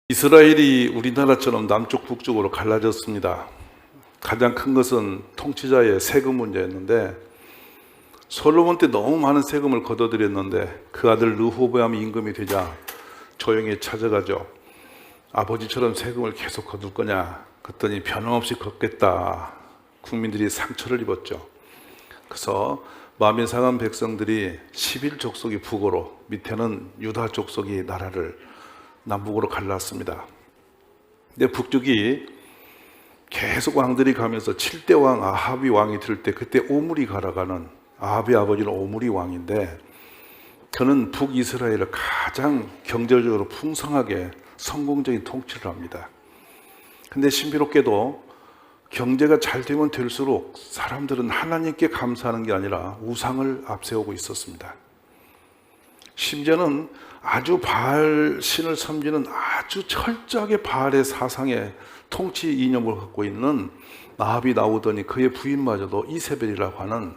이스라엘이 우리나라처럼 남쪽 북쪽으로 갈라졌습니다. 가장 큰 것은 통치자의 세금 문제였는데, 솔로몬 때 너무 많은 세금을 걷어들였는데 그 아들 르호보암이 임금이 되자 조용히 찾아가죠. 아버지처럼 세금을 계속 거둘 거냐? 그랬더니 변함없이 걷겠다. 국민들이 상처를 입었죠. 그래서 마음이 상한 백성들이 11족속이 북으로, 밑에는 유다 족속이 나라를 남북으로 갈랐습니다. 근데 북쪽이 계속 왕들이 가면서 7대 왕 아합이 왕이 될 때, 그때 오므리 가라가는, 아합의 아버지는 오므리 왕인데, 그는 북이스라엘을 가장 경제적으로 풍성하게 성공적인 통치를 합니다. 근데 신비롭게도 경제가 잘 되면 될수록 사람들은 하나님께 감사하는 게 아니라 우상을 앞세우고 있었습니다. 심지어는 아주 바알 신을 섬기는 아주 철저하게 바알의 사상의 통치 이념을 갖고 있는 아합이 나오더니 그의 부인마저도 이세벨이라고 하는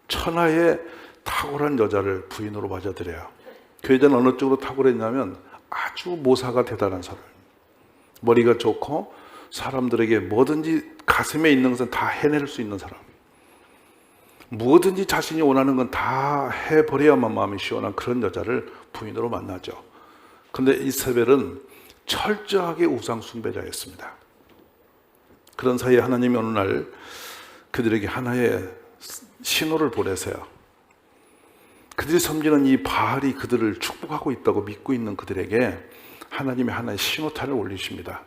천하의 탁월한 여자를 부인으로 맞아들여요. 그 여자는 어느 쪽으로 탁월했냐면 아주 모사가 대단한 사람, 머리가 좋고 사람들에게 뭐든지 가슴에 있는 것은 다 해낼 수 있는 사람, 무엇든지 자신이 원하는 건 다 해버려야만 마음이 시원한 그런 여자를 부인으로 만나죠. 그런데 이세벨은 철저하게 우상 숭배자였습니다. 그런 사이에 하나님이 어느 날 그들에게 하나의 신호를 보내세요. 그들이 섬기는 이 바알이 그들을 축복하고 있다고 믿고 있는 그들에게 하나님이 하나의 신호탄을 올리십니다.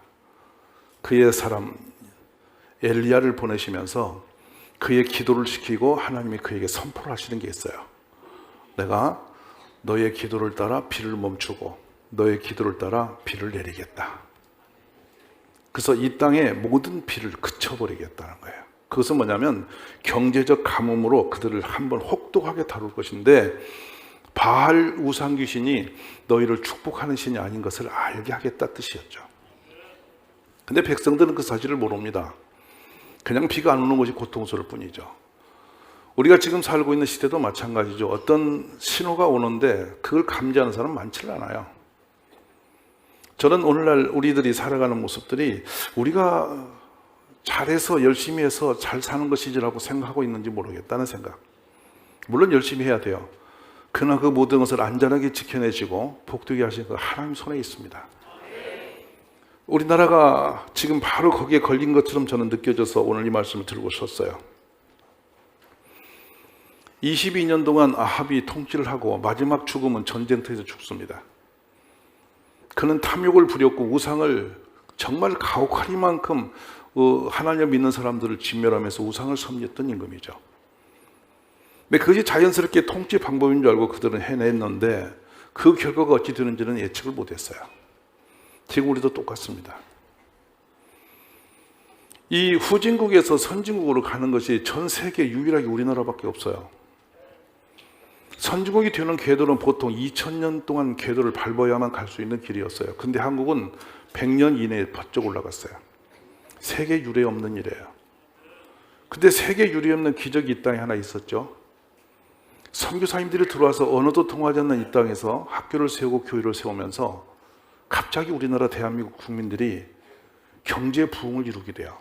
그의 사람 엘리야를 보내시면서 그의 기도를 시키고 하나님이 그에게 선포를 하시는 게 있어요. 내가 너의 기도를 따라 비를 멈추고 너의 기도를 따라 비를 내리겠다. 그래서 이 땅의 모든 비를 그쳐버리겠다는 거예요. 그것은 뭐냐면 경제적 가뭄으로 그들을 한번 혹독하게 다룰 것인데, 바알 우상 귀신이 너희를 축복하는 신이 아닌 것을 알게 하겠다 뜻이었죠. 근데 백성들은 그 사실을 모릅니다. 그냥 비가 안 오는 것이 고통스러울 뿐이죠. 우리가 지금 살고 있는 시대도 마찬가지죠. 어떤 신호가 오는데 그걸 감지하는 사람 많지 않아요. 저는 오늘날 우리들이 살아가는 모습들이 우리가 잘해서 열심히 해서 잘 사는 것이지라고 생각하고 있는지 모르겠다는 생각. 물론 열심히 해야 돼요. 그러나 그 모든 것을 안전하게 지켜내시고 복되게 하시는 그 하나님 손에 있습니다. 우리나라가 지금 바로 거기에 걸린 것처럼 저는 느껴져서 오늘 이 말씀을 들고 섰어요. 22년 동안 아합이 통치를 하고 마지막 죽음은 전쟁터에서 죽습니다. 그는 탐욕을 부렸고 우상을 정말 가혹하리만큼 하나님을 믿는 사람들을 진멸하면서 우상을 섬겼던 임금이죠. 근데 그것이 자연스럽게 통치 방법인 줄 알고 그들은 해냈는데 그 결과가 어찌 되는지는 예측을 못했어요. 지금 우리도 똑같습니다. 이 후진국에서 선진국으로 가는 것이 전 세계 유일하게 우리나라밖에 없어요. 선진국이 되는 궤도는 보통 2000년 동안 궤도를 밟아야만 갈 수 있는 길이었어요. 근데 한국은 100년 이내에 바짝 올라갔어요. 세계 유례 없는 일이에요. 근데 세계 유례 없는 기적이 이 땅에 하나 있었죠. 선교사님들이 들어와서 언어도 통하지 않는 이 땅에서 학교를 세우고 교회를 세우면서 갑자기 우리나라 대한민국 국민들이 경제 부흥을 이루게 돼요.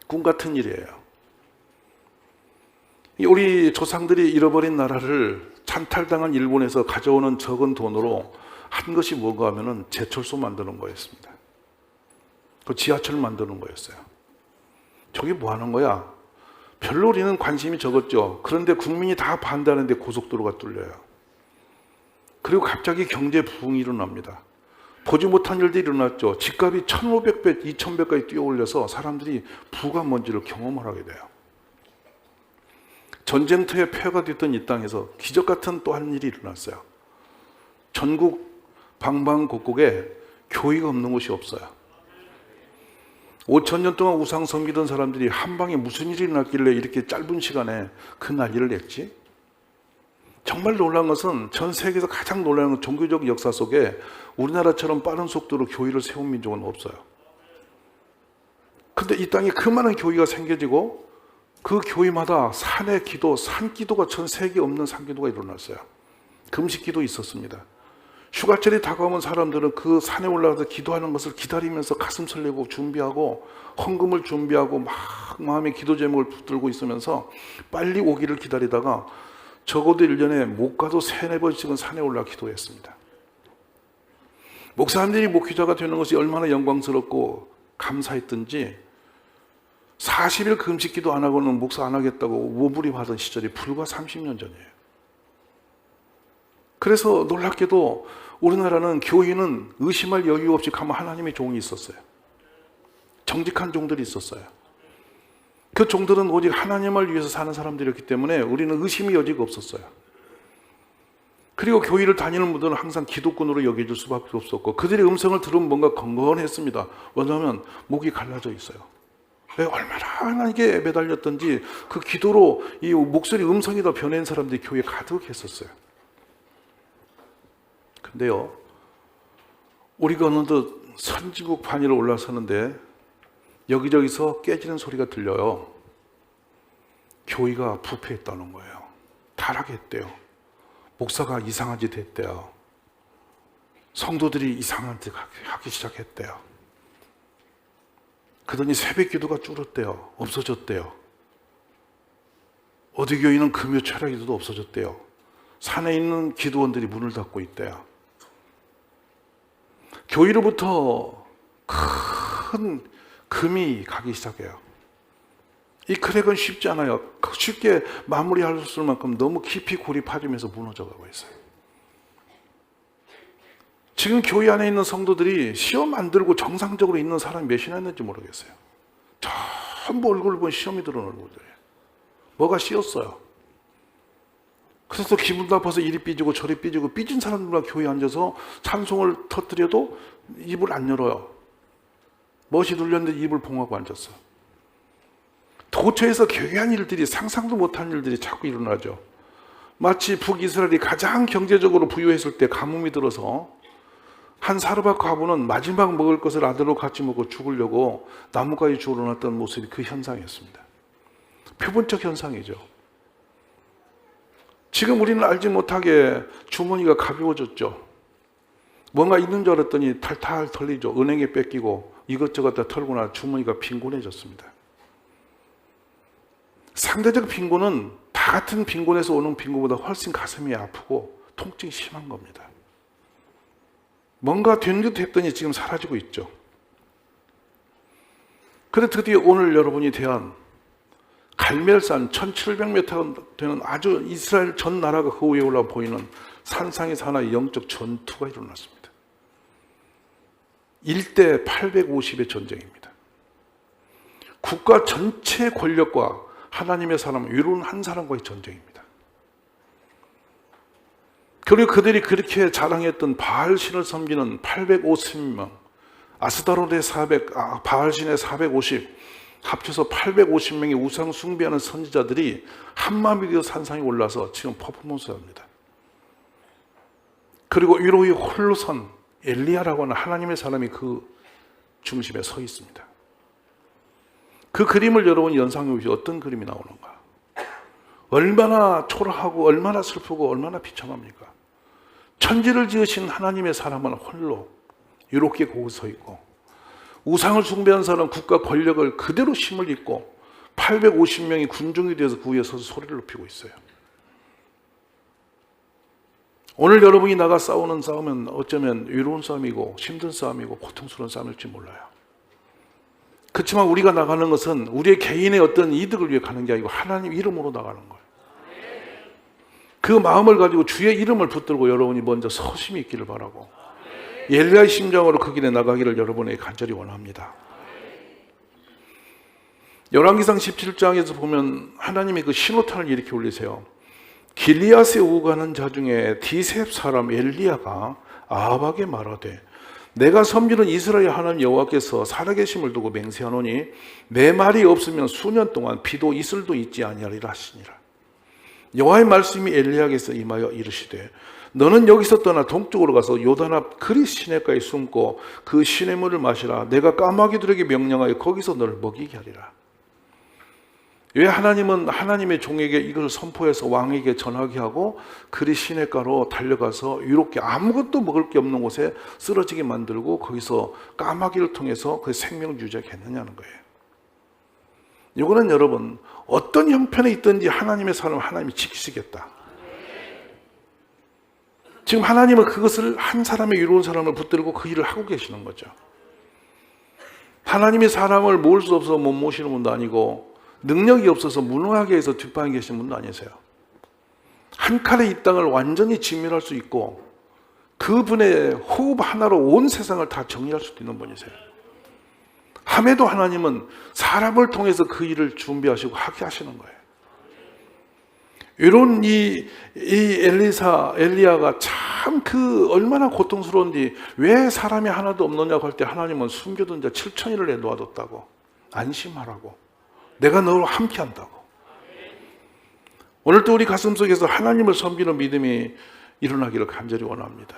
꿈 같은 일이에요. 우리 조상들이 잃어버린 나라를 찬탈당한 일본에서 가져오는 적은 돈으로 한 것이 뭔가 하면은 제철소 만드는 거였습니다. 그 지하철 만드는 거였어요. 저게 뭐 하는 거야? 별로 우리는 관심이 적었죠. 그런데 국민이 다 반대하는데 고속도로가 뚫려요. 그리고 갑자기 경제 부흥이 일어납니다. 보지 못한 일들이 일어났죠. 집값이 1500배, 2000배까지 뛰어올려서 사람들이 부가 뭔지를 경험을 하게 돼요. 전쟁터에 폐허가 됐던 이 땅에서 기적 같은 또 한 일이 일어났어요. 전국 방방곡곡에 교회가 없는 곳이 없어요. 5000년 동안 우상 섬기던 사람들이 한 방에 무슨 일이 일어났길래 이렇게 짧은 시간에 그 난리를 냈지? 정말 놀라운 것은 전 세계에서 가장 놀라운 종교적 역사 속에 우리나라처럼 빠른 속도로 교회를 세운 민족은 없어요. 근데 이 땅에 그 많은 교회가 생겨지고 그 교회마다 산의 기도, 산기도가 전 세계에 없는 산기도가 일어났어요. 금식기도 있었습니다. 휴가철이 다가오면 사람들은 그 산에 올라가서 기도하는 것을 기다리면서 가슴 설레고 준비하고 헌금을 준비하고 막 마음에 기도 제목을 붙들고 있으면서 빨리 오기를 기다리다가 적어도 1년에 못 가도 3-4번씩은 산에 올라 기도했습니다. 목사님들이 목회자가 되는 것이 얼마나 영광스럽고 감사했던지 40일 금식기도 안 하고는 목사 안 하겠다고 몸부림하던 시절이 불과 30년 전이에요. 그래서 놀랍게도 우리나라는 교회는 의심할 여유 없이 가면 하나님의 종이 있었어요. 정직한 종들이 있었어요. 그 종들은 오직 하나님을 위해서 사는 사람들이었기 때문에 우리는 의심의 여지가 없었어요. 그리고 교회를 다니는 분들은 항상 기독군으로 여겨질 수밖에 없었고 그들의 음성을 들으면 뭔가 건건했습니다. 왜냐하면 목이 갈라져 있어요. 얼마나 하나님께 매달렸던지 그 기도로 이 목소리 음성이 더 변한 사람들이 교회에 가득했었어요. 근데요, 우리가 어느덧 선진국 반 위로 올라서는데 여기저기서 깨지는 소리가 들려요. 교회가 부패했다는 거예요. 타락했대요. 목사가 이상한 짓 했대요. 성도들이 이상한 짓 하기 시작했대요. 그러더니 새벽 기도가 줄었대요. 없어졌대요. 어디 교회는 금요 철야 기도도 없어졌대요. 산에 있는 기도원들이 문을 닫고 있대요. 교회로부터 큰 금이 가기 시작해요. 이 크랙은 쉽지 않아요. 쉽게 마무리할 수 있을 만큼 너무 깊이 골이 파지면서 무너져가고 있어요. 지금 교회 안에 있는 성도들이 시험 안 들고 정상적으로 있는 사람이 몇이나 있는지 모르겠어요. 전부 얼굴을 본 시험이 들어온 얼굴들이에요. 뭐가 씌었어요. 그래서 기분 나빠서 이리 삐지고 저리 삐지고 삐진 사람들만 교회에 앉아서 찬송을 터뜨려도 입을 안 열어요. 멋이 눌렸는데 입을 봉하고 앉았어요. 도처에서 교회한 일들이 상상도 못한 일들이 자꾸 일어나죠. 마치 북이스라엘이 가장 경제적으로 부유했을 때 가뭄이 들어서 한 사르밧 과부는 마지막 먹을 것을 아들로 같이 먹고 죽으려고 나무까지 주워놨던 모습이 그 현상이었습니다. 표본적 현상이죠. 지금 우리는 알지 못하게 주머니가 가벼워졌죠. 뭔가 있는 줄 알았더니 탈탈 털리죠. 은행에 뺏기고 이것저것 다 털고 나 주머니가 빈곤해졌습니다. 상대적 빈곤은 다 같은 빈곤에서 오는 빈곤보다 훨씬 가슴이 아프고 통증이 심한 겁니다. 뭔가 된 듯 했더니 지금 사라지고 있죠. 그런데 드디어 오늘 여러분이 대한 갈멜산 1700m 되는 아주 이스라엘 전 나라가 그 위에 올라 보이는 산상에서 하나의 영적 전투가 일어났습니다. 1대 850의 전쟁입니다. 국가 전체 권력과 하나님의 사람, 외로운 한 사람과의 전쟁입니다. 그리고 그들이 그렇게 자랑했던 바알 신을 섬기는 850명, 아스다롯의 400, 바알 신의 450, 합쳐서 850명의 우상 숭배하는 선지자들이 한마음이 되어 산상에 올라서 지금 퍼포먼스를 합니다. 그리고 위로의 홀로 선 엘리야라고 하는 하나님의 사람이 그 중심에 서 있습니다. 그 그림을 여러분이 연상해 보시면 어떤 그림이 나오는가? 얼마나 초라하고 얼마나 슬프고 얼마나 비참합니까? 천지를 지으신 하나님의 사람은 홀로 이렇게 거기 서 있고 우상을 숭배한 사람은 국가 권력을 그대로 힘을 입고 850명이 군중이 되어서 그 위에 서서 소리를 높이고 있어요. 오늘 여러분이 나가 싸우는 싸움은 어쩌면 외로운 싸움이고 힘든 싸움이고 고통스러운 싸움일지 몰라요. 그렇지만 우리가 나가는 것은 우리의 개인의 어떤 이득을 위해 가는 게 아니고 하나님 이름으로 나가는 거예요. 그 마음을 가지고 주의 이름을 붙들고 여러분이 먼저 서심히 있기를 바라고 엘리야의 심정으로 그 길에 나가기를 여러분에게 간절히 원합니다. 열왕기상 17장에서 보면 하나님이 그 신호탄을 이렇게 올리세요. 길리앗에 오가는 자 중에 디셉 사람 엘리야가 아합에게 말하되 내가 섬기는 이스라엘 하나님 여호와께서 살아계심을 두고 맹세하노니 내 말이 없으면 수년 동안 비도 이슬도 있지 아니하리라 하시니라. 여호와의 말씀이 엘리야에게서 임하여 이르시되 너는 여기서 떠나 동쪽으로 가서 요단 앞 그리 시내가에 숨고 그 시내물을 마시라. 내가 까마귀들에게 명령하여 거기서 너를 먹이게 하리라. 왜 하나님은 하나님의 종에게 이걸 선포해서 왕에게 전하게 하고 그리 시냇가로 달려가서 이렇게 아무것도 먹을 게 없는 곳에 쓰러지게 만들고 거기서 까마귀를 통해서 그 생명을 유지하게 했느냐는 거예요. 이거는 여러분 어떤 형편에 있든지 하나님의 사람을 하나님이 지키시겠다. 지금 하나님은 그것을 한 사람의 이로운 사람을 붙들고 그 일을 하고 계시는 거죠. 하나님이 사람을 모을 수 없어서 못 모시는 분도 아니고 능력이 없어서 무능하게 해서 뒷방에 계신 분도 아니세요. 한 칼에 이 땅을 완전히 진멸할 수 있고 그분의 호흡 하나로 온 세상을 다 정리할 수도 있는 분이세요. 함에도 하나님은 사람을 통해서 그 일을 준비하시고 하게 하시는 거예요. 이런 이 엘리야가 참 그 얼마나 고통스러운지 왜 사람이 하나도 없느냐고 할 때 하나님은 숨겨둔 자 7천이를 내놓아뒀다고. 안심하라고. 내가 너를 함께 한다고. 오늘도 우리 가슴속에서 하나님을 섬기는 믿음이 일어나기를 간절히 원합니다.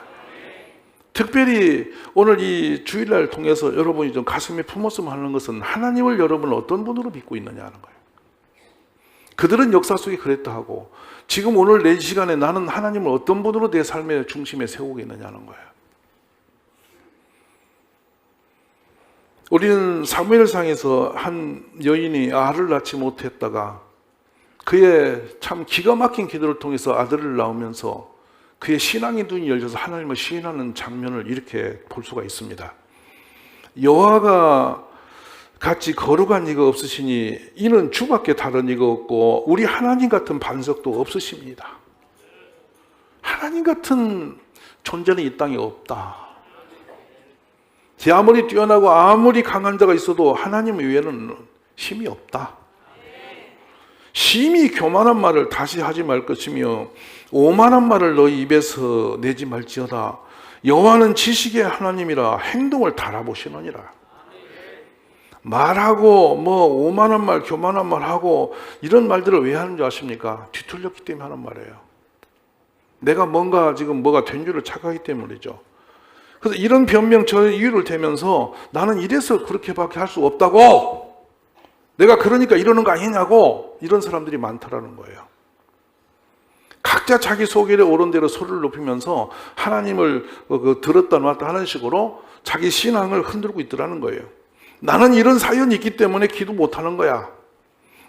특별히 오늘 이 주일날 통해서 여러분이 좀 가슴에 품었으면 하는 것은 하나님을 여러분은 어떤 분으로 믿고 있느냐 하는 거예요. 그들은 역사 속에 그랬다 하고 지금 오늘 내 시간에 나는 하나님을 어떤 분으로 내 삶의 중심에 세우고 있느냐는 거예요. 우리는 사무엘상에서 한 여인이 아들을 낳지 못했다가 그의 참 기가 막힌 기도를 통해서 아들을 낳으면서 그의 신앙의 눈이 열려서 하나님을 시인하는 장면을 이렇게 볼 수가 있습니다. 여호와가 같이 거룩한 이가 없으시니 이는 주밖에 다른 이가 없고 우리 하나님 같은 반석도 없으십니다. 하나님 같은 존재는 이 땅에 없다. 제 아무리 뛰어나고 아무리 강한 자가 있어도 하나님 외에는 힘이 없다. 심히 교만한 말을 다시 하지 말 것이며 오만한 말을 너희 입에서 내지 말지어다. 여호와는 지식의 하나님이라 행동을 달아보시느니라. 말하고 오만한 말, 교만한 말 하고 이런 말들을 왜 하는 줄 아십니까? 뒤틀렸기 때문에 하는 말이에요. 내가 뭐가 된 줄을 착각하기 때문이죠. 그래서 이런 변명, 저 이유를 대면서 나는 이래서 그렇게밖에 할 수 없다고, 내가 그러니까 이러는 거 아니냐고, 이런 사람들이 많다라는 거예요. 각자 자기 소견에 옳은 대로 소리를 높이면서 하나님을 들었다 놨다 하는 식으로 자기 신앙을 흔들고 있더라는 거예요. 나는 이런 사연이 있기 때문에 기도 못하는 거야.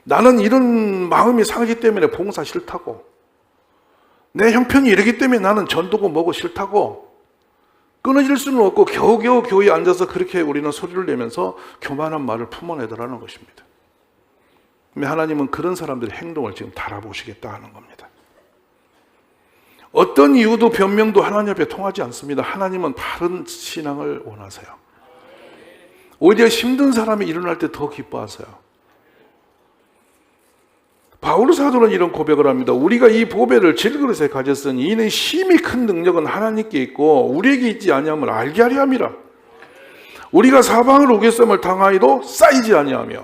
나는 이런 마음이 상하기 때문에 봉사 싫다고. 내 형편이 이러기 때문에 나는 전도고 뭐고 싫다고. 끊어질 수는 없고 겨우겨우 교회에 앉아서 그렇게 우리는 소리를 내면서 교만한 말을 품어내더라는 것입니다. 하나님은 그런 사람들의 행동을 지금 달아보시겠다 하는 겁니다. 어떤 이유도 변명도 하나님 앞에 통하지 않습니다. 하나님은 바른 신앙을 원하세요. 오히려 힘든 사람이 일어날 때 더 기뻐하세요. 바울 사도는 이런 고백을 합니다. 우리가 이 보배를 질그릇에 가졌으니 이는 심히 큰 능력은 하나님께 있고 우리에게 있지 아니함을 알게 하려 함이라. 우리가 사방을 우겨쌈을 당하여도 쌓이지 아니하며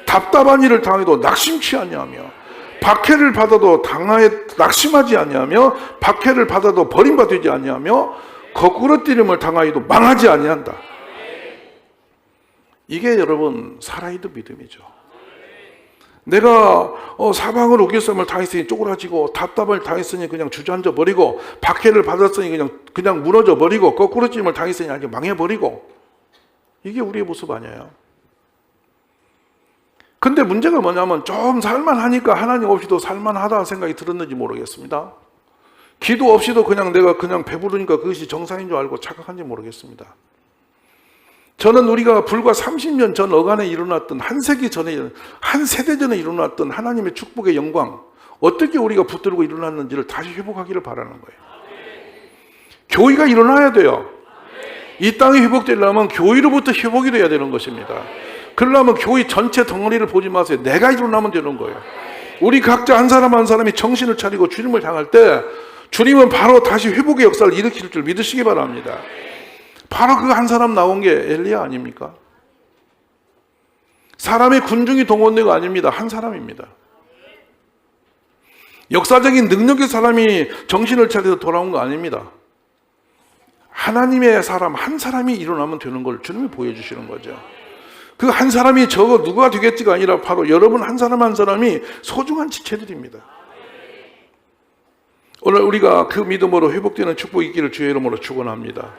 답답한 일을 당해도 낙심치 아니하며 박해를 받아도 당하에 낙심하지 아니하며 박해를 받아도 버림받지 아니하며 거꾸로 뛰림을 당하여도 망하지 아니한다. 이게 여러분 살아있는 믿음이죠. 내가 사방을 우겨쌈을 당했으니 쪼그라지고 답답을 당했으니 그냥 주저앉아 버리고 박해를 받았으니 그냥 무너져 버리고 거꾸로 뛰림을 당했으니 아주 망해 버리고, 이게 우리의 모습 아니에요. 근데 문제가 뭐냐면 좀 살만하니까 하나님 없이도 살만하다 생각이 들었는지 모르겠습니다. 기도 없이도 내가 배부르니까 그것이 정상인 줄 알고 착각한지 모르겠습니다. 저는 우리가 불과 30년 전 어간에 일어났던 한 세대 전에 일어났던 하나님의 축복의 영광, 어떻게 우리가 붙들고 일어났는지를 다시 회복하기를 바라는 거예요. 교회가 일어나야 돼요. 이 땅이 회복되려면 교회로부터 회복이 돼야 되는 것입니다. 그러려면 교회 전체 덩어리를 보지 마세요. 내가 일어나면 되는 거예요. 우리 각자 한 사람 한 사람이 정신을 차리고 주님을 향할 때 주님은 바로 다시 회복의 역사를 일으킬 줄 믿으시기 바랍니다. 바로 그 한 사람 나온 게 엘리야 아닙니까? 사람의 군중이 동원된 거 아닙니다. 한 사람입니다. 역사적인 능력의 사람이 정신을 차려서 돌아온 거 아닙니다. 하나님의 사람 한 사람이 일어나면 되는 걸 주님이 보여주시는 거죠. 그 한 사람이 저거 누가 되겠지가 아니라 바로 여러분 한 사람 한 사람이 소중한 지체들입니다. 오늘 우리가 그 믿음으로 회복되는 축복이 있기를 주의 이름으로 축원합니다.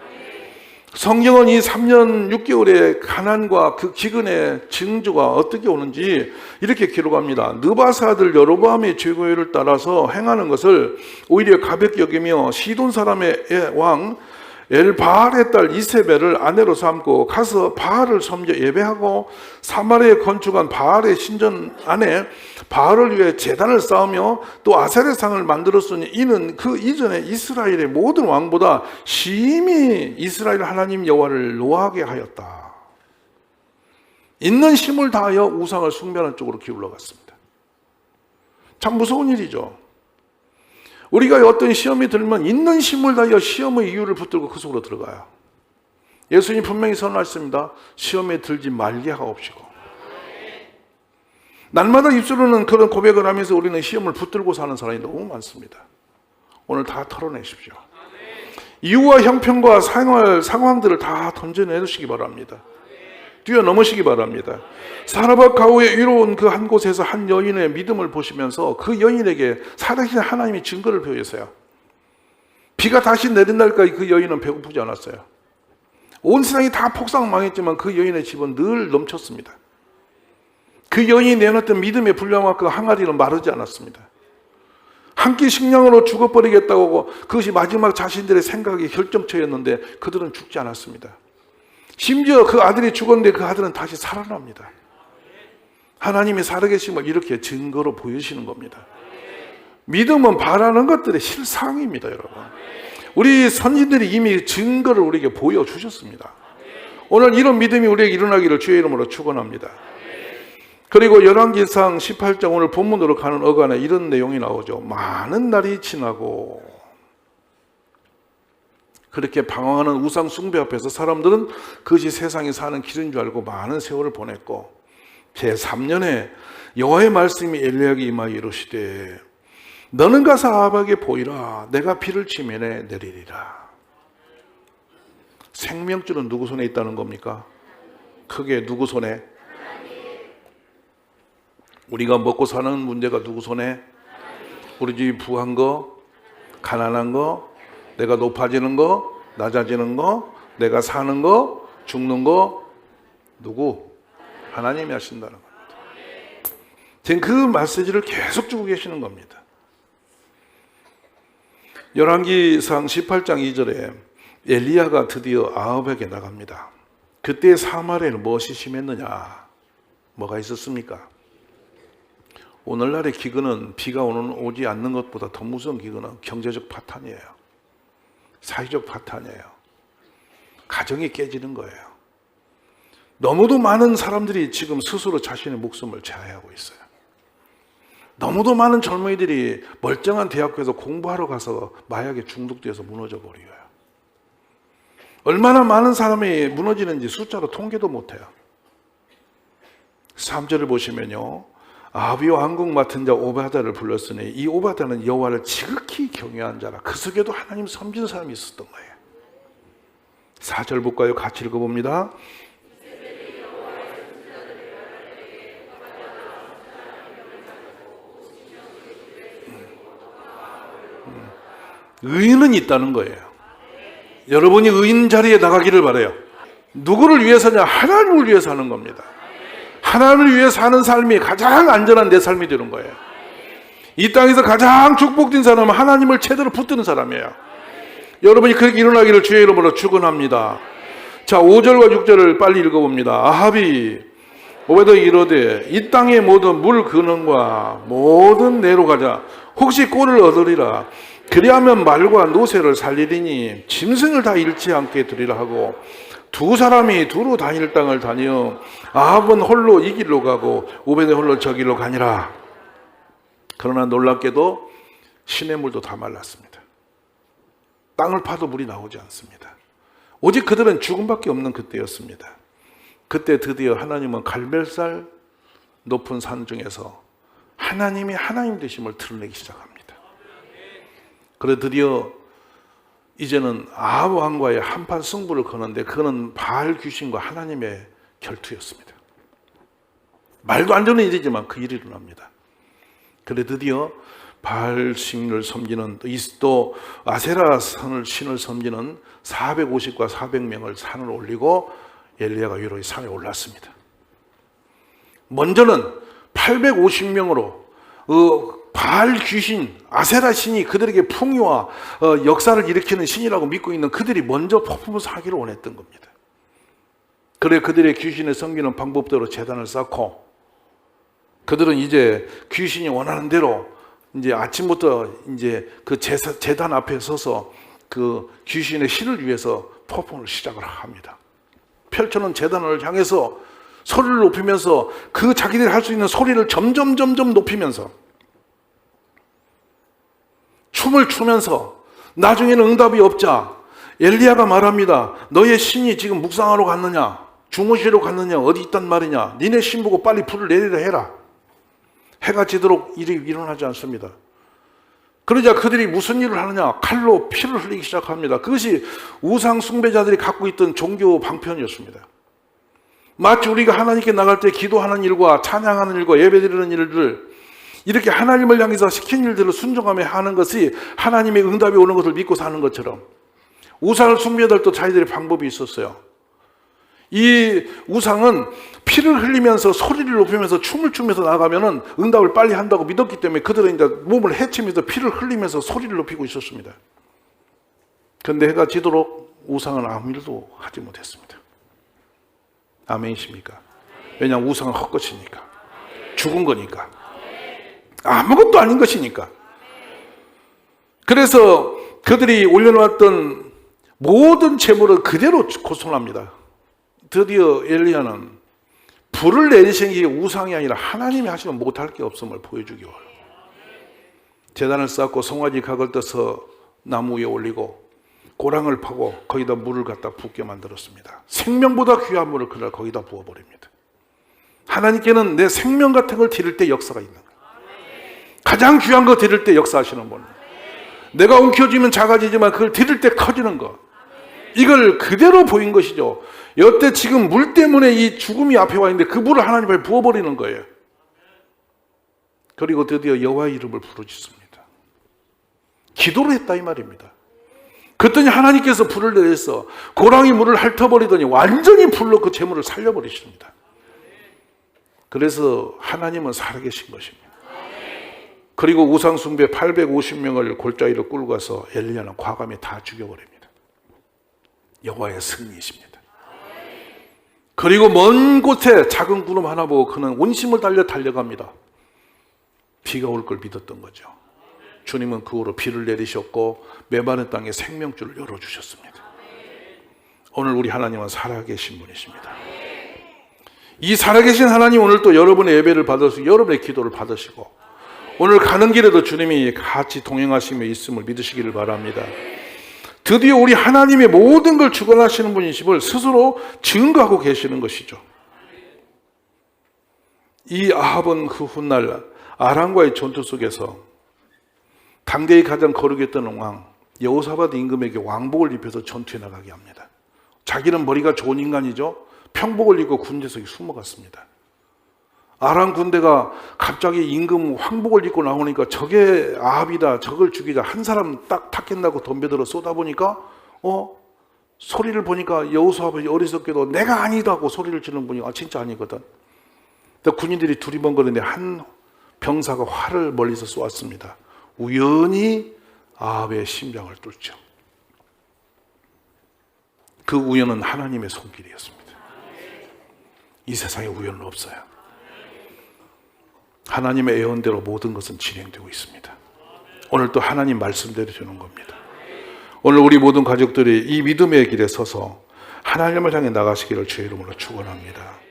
성경은 이 3년 6개월의 가난과 그 기근의 징조가 어떻게 오는지 이렇게 기록합니다. 느바스 아들 여로보암의 죄고를 따라서 행하는 것을 오히려 가볍게 여기며 시돈 사람의 왕 엘바알의 딸 이세벨을 아내로 삼고 가서 바알을 섬겨 예배하고 사마리아에 건축한 바알의 신전 안에 바알을 위해 제단을 쌓으며 또 아세레 상을 만들었으니 이는 그 이전에 이스라엘의 모든 왕보다 심히 이스라엘 하나님 여호와를 노하게 하였다. 있는 힘을 다하여 우상을 숭배하는 쪽으로 기울어갔습니다. 참 무서운 일이죠. 우리가 어떤 시험이 들면 있는 힘을 다하여 시험의 이유를 붙들고 그 속으로 들어가요. 예수님 분명히 선언하셨습니다. 시험에 들지 말게 하옵시고. 날마다 입술로는 그런 고백을 하면서 우리는 시험을 붙들고 사는 사람이 너무 많습니다. 오늘 다 털어내십시오. 이유와 형편과 생활 상황들을 다 던져내주시기 바랍니다. 뛰어넘으시기 바랍니다. 사라밧 가오에 이로운 그 한 곳에서 한 여인의 믿음을 보시면서 그 여인에게 살아계신 하나님이 증거를 보여주세요. 비가 다시 내린 날까지 그 여인은 배고프지 않았어요. 온 세상이 다 폭삭 망했지만 그 여인의 집은 늘 넘쳤습니다. 그 여인이 내놨던 믿음의 분량과 그 항아리는 마르지 않았습니다. 한 끼 식량으로 죽어버리겠다고 하고 그것이 마지막 자신들의 생각의 결정처였는데 그들은 죽지 않았습니다. 심지어 그 아들이 죽었는데 그 아들은 다시 살아납니다. 하나님이 살아계심을 이렇게 증거로 보여주시는 겁니다. 믿음은 바라는 것들의 실상입니다, 여러분. 우리 선진들이 이미 증거를 우리에게 보여주셨습니다. 오늘 이런 믿음이 우리에게 일어나기를 주의 이름으로 축원합니다. 그리고 열왕기상 18장 오늘 본문으로 가는 어간에 이런 내용이 나오죠. 많은 날이 지나고 그렇게 방황하는 우상 숭배 앞에서 사람들은 그것이 세상에 사는 길인 줄 알고 많은 세월을 보냈고 제3년에 여호와의 말씀이 엘리야에게 임하여 이르시되 너는 가서 아합에게 보이라. 내가 비를 지면에 내리리라. 생명줄은 누구 손에 있다는 겁니까? 크게 누구 손에? 우리가 먹고 사는 문제가 누구 손에? 우리 집이 부한 거, 가난한 거, 내가 높아지는 거, 낮아지는 거, 내가 사는 거, 죽는 거, 누구? 하나님이 하신다는 겁니다. 지금 그 메시지를 계속 주고 계시는 겁니다. 열왕기상 18장 2절에 엘리야가 드디어 아합에게 나갑니다. 그때 사마리아에는 무엇이 심했느냐? 뭐가 있었습니까? 오늘날의 기근은 비가 오지 않는 것보다 더 무서운 기근은 경제적 파탄이에요. 사회적 파탄이에요. 가정이 깨지는 거예요. 너무도 많은 사람들이 지금 스스로 자신의 목숨을 제하하고 있어요. 너무도 많은 젊은이들이 멀쩡한 대학교에서 공부하러 가서 마약에 중독돼서 무너져 버려요. 얼마나 많은 사람이 무너지는지 숫자로 통계도 못해요. 3절을 보시면요. 아합이 왕궁 맡은 자 오바다를 불렀으니 이 오바다는 여호와를 지극히 경외한 자라. 그 속에도 하나님 섬기는 사람이 있었던 거예요. 4절 볼까요? 같이 읽어봅니다. 의인은 있다는 거예요. 여러분이 의인 자리에 나가기를 바라요. 누구를 위해서냐? 하나님을 위해서 하는 겁니다. 하나님을 위해 사는 삶이 가장 안전한 내 삶이 되는 거예요. 이 땅에서 가장 축복된 사람은 하나님을 제대로 붙드는 사람이에요. 여러분이 그렇게 일어나기를 주의 이름으로 축원합니다. 자, 5절과 6절을 빨리 읽어봅니다. 아합이 오베드에게 이르되 이 땅의 모든 물 근원과 모든 내로 가자. 혹시 꼴을 얻으리라. 그리하면 말과 노새를 살리리니 짐승을 다 잃지 않게 드리라 하고 두 사람이 두루 다닐 땅을 다니어 아합은 홀로 이 길로 가고 오베드는 홀로 저 길로 가니라. 그러나 놀랍게도 시냇물도 다 말랐습니다. 땅을 파도 물이 나오지 않습니다. 오직 그들은 죽음밖에 없는 그때였습니다. 그때 드디어 하나님은 갈멜살 높은 산 중에서 하나님이 하나님 되심을 드러내기 시작합니다. 그래 드디어 이제는 아합 왕과의 한판 승부를 거는데 그거는 바알 귀신과 하나님의 결투였습니다. 말도 안 되는 일이지만 그 일이 일어납니다. 그래 드디어 바알 신을 섬기는 또 아세라 신을 섬기는 450과 400명을 산을 올리고 엘리야가 위로 산에 올랐습니다. 먼저는 850명으로 바알 귀신, 아세라 신이 그들에게 풍요와 역사를 일으키는 신이라고 믿고 있는 그들이 먼저 퍼포먼스 하기를 원했던 겁니다. 그래 그들의 귀신을 섬기는 방법대로 제단을 쌓고 그들은 이제 귀신이 원하는 대로 이제 아침부터 이제 그 제단 앞에 서서 그 귀신의 신을 위해서 퍼포먼스를 시작을 합니다. 펼쳐놓은 제단을 향해서 소리를 높이면서 그 자기들이 할 수 있는 소리를 점점 높이면서 춤을 추면서 나중에는 응답이 없자 엘리야가 말합니다. 너의 신이 지금 묵상하러 갔느냐? 주무시러 갔느냐? 어디 있단 말이냐? 니네 신 보고 빨리 불을 내리라 해라. 해가 지도록 일이 일어나지 않습니다. 그러자 그들이 무슨 일을 하느냐? 칼로 피를 흘리기 시작합니다. 그것이 우상 숭배자들이 갖고 있던 종교 방편이었습니다. 마치 우리가 하나님께 나갈 때 기도하는 일과 찬양하는 일과 예배드리는 일들, 이렇게 하나님을 향해서 시킨 일들을 순종하며 하는 것이 하나님의 응답이 오는 것을 믿고 사는 것처럼 우상을 숭배자들도 자기들의 방법이 있었어요. 이 우상은 피를 흘리면서 소리를 높이면서 춤을 추면서 나가면은 응답을 빨리 한다고 믿었기 때문에 그들은 이제 몸을 해치면서 피를 흘리면서 소리를 높이고 있었습니다. 그런데 해가 지도록 우상은 아무 일도 하지 못했습니다. 아멘이십니까? 왜냐하면 우상은 헛것이니까, 죽은 거니까, 아무것도 아닌 것이니까. 그래서 그들이 올려놓았던 모든 재물을 그대로 고손합니다. 드디어 엘리야는 불을 내리신 게 우상이 아니라 하나님이 하시면 못할 게 없음을 보여주기 원해요. 제단을 쌓고 송아지 각을 떠서 나무 위에 올리고 고랑을 파고 거기다 물을 갖다 붓게 만들었습니다. 생명보다 귀한 물을 그날 거기다 부어버립니다. 하나님께는 내 생명 같은 걸 드릴 때 역사가 있는 거예요. 가장 귀한 거 드릴 때 역사하시는 분. 내가 움켜쥐면 작아지지만 그걸 드릴 때 커지는 거. 이걸 그대로 보인 것이죠. 여태 지금 물 때문에 이 죽음이 앞에 와 있는데 그 물을 하나님 앞에 부어버리는 거예요. 그리고 드디어 여호와의 이름을 부르짖습니다. 기도를 했다 이 말입니다. 그랬더니 하나님께서 불을 내려서 고랑이 물을 핥아버리더니 완전히 불로 그 재물을 살려버리십니다. 그래서 하나님은 살아계신 것입니다. 그리고 우상숭배 850명을 골짜기로 끌고 가서 엘리야는 과감히 다 죽여버립니다. 여호와의 승리이십니다. 그리고 먼 곳에 작은 구름 하나 보고 그는 온심을 달려갑니다. 비가 올 걸 믿었던 거죠. 주님은 그 후로 비를 내리셨고 메마른 땅에 생명줄을 열어주셨습니다. 오늘 우리 하나님은 살아계신 분이십니다. 이 살아계신 하나님 오늘 또 여러분의 예배를 받으시고 여러분의 기도를 받으시고 오늘 가는 길에도 주님이 같이 동행하시며 있음을 믿으시기를 바랍니다. 드디어 우리 하나님의 모든 걸 주관하시는 분이심을 스스로 증거하고 계시는 것이죠. 이 아합은 그 훗날 아람과의 전투 속에서 당대의 가장 거룩했던 왕 여호사밧 임금에게 왕복을 입혀서 전투에 나가게 합니다. 자기는 머리가 좋은 인간이죠. 평복을 입고 군대석에 숨어갔습니다. 아람 군대가 갑자기 임금 황복을 입고 나오니까 저게 아합이다, 저걸 죽이자, 한 사람 딱 타켓나고 덤벼들어 쏟아보니까 소리를 보니까 여호사밧이 어리석게도 내가 아니다고 소리를 지르는 분이 진짜 아니거든. 군인들이 두리번거리는데 한 병사가 활을 멀리서 쏘았습니다. 우연히 아합의 심장을 뚫죠. 그 우연은 하나님의 손길이었습니다. 이 세상에 우연은 없어요. 하나님의 예언대로 모든 것은 진행되고 있습니다. 오늘 또 하나님 말씀대로 되는 겁니다. 오늘 우리 모든 가족들이 이 믿음의 길에 서서 하나님을 향해 나가시기를 주의 이름으로 축원합니다.